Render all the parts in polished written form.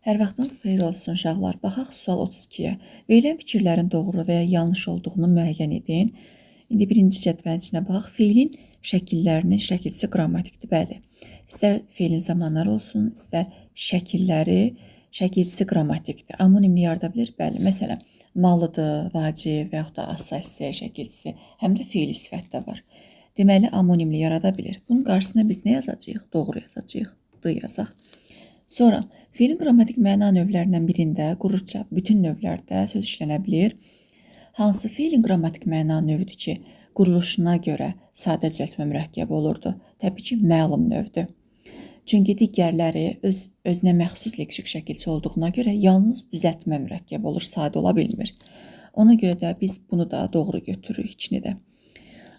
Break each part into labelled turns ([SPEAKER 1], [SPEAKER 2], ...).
[SPEAKER 1] Hər vaxtınız xeyir olsun uşaqlar. Baxaq sual 32-yə. Verilən fikirlərin doğru və ya yanlış olduğunu müəyyən edin. İndi birinci cədvəlin içinə baxaq. Feilin şəkillərinin şəkilçisi qrammatikdir. Bəli. İstər feilin zamanları olsun, istər şəkilləri, şəkilçisi qrammatikdir. Amonimli yarada bilir. Bəli. Məsələn, malıdır, vacib və yaxud da assosiasiya şəkilçisi, həm də feili sifətdə var. Deməli, amonimli yarada bilir. Bunun qarşısına biz nə yazacağıq? Doğru yazacağıq. D yazaq. Sonra, feilin qrammatik məna növlərindən birində qururca bütün növlərdə söz işlənə bilir. Hansı feilin qrammatik məna növüdür ki, quruluşuna görə sadə düzəltmə mürəkkəbi olurdu? Təbii ki, məlum növdür. Çünki digərləri özünə məxsus leksik şəkilçi olduğuna görə yalnız düzəltmə mürəkkəbi olur, sadə ola bilmir. Ona görə də biz bunu da doğru götürürük içini də.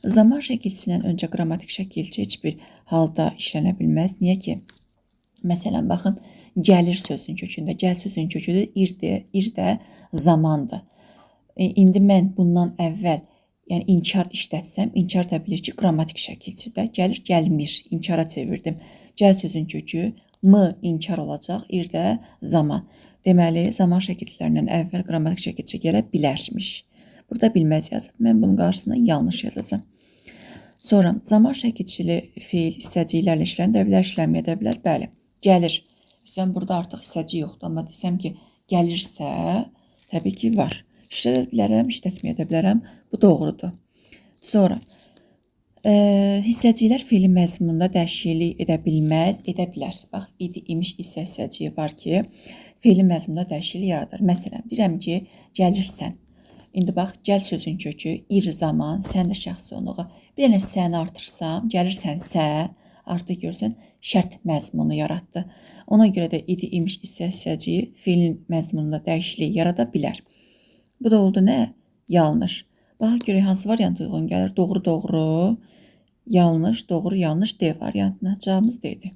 [SPEAKER 1] Zaman şəkilçisindən öncə qrammatik şəkilçi heç bir halda işlənə bilməz. Niyə ki? Məsələn, baxın, gəlir sözün kökündə. Gəl sözün kökü də irdir, ir də zamandır. İndi mən bundan əvvəl inkar işlətsəm, inkar da bilir ki, qrammatik şəkilçidə gəlir, gəlmir, inkara çevirdim. Gəl sözün kökü, m inkar olacaq, ir də zaman. Deməli, zaman şəkilçilərindən əvvəl qrammatik şəkilçi gələ bilərmiş. Burada bilməz yazıb. Mən bunun qarşısına yanlış yazacağım. Sonra, zaman şəkilçili feil hissəciklərlə işlənə bilər, işlənməyə də bilər. Bəli. Gəlir. Sən burada artıq hissəci yoxdur. Amma desəm ki, gəlirsə, təbii ki, var. İşlədə bilərəm, işlətməyə də bilərəm. Bu doğrudur. Sonra, hissəciklər feilin məzmununda dəyişiklik edə bilməz, edə bilər. Bax, idi, imiş, isə hissəciyi var ki, feilin məzmununda dəyişiklik yaradır. Məsələn, deyirəm ki, gəlirsən. İndi bax, gəl sözün kökü, ir zaman, sən də şəxsi onluğu. Bir dənə səni artırsam, gəlirsənsə, artıq görürsən, şərt məzmunu yaratdı. Ona görə də idi, imiş, isə hissəciyi feilin məzmununda dəyişiklik yarada bilər. Bu da oldu nə? Yanlış. Baxaq görək, hansı variant uyğun gəlir? Doğru, doğru, yanlış, doğru, yanlış D variantına. Cavabımız D-dir.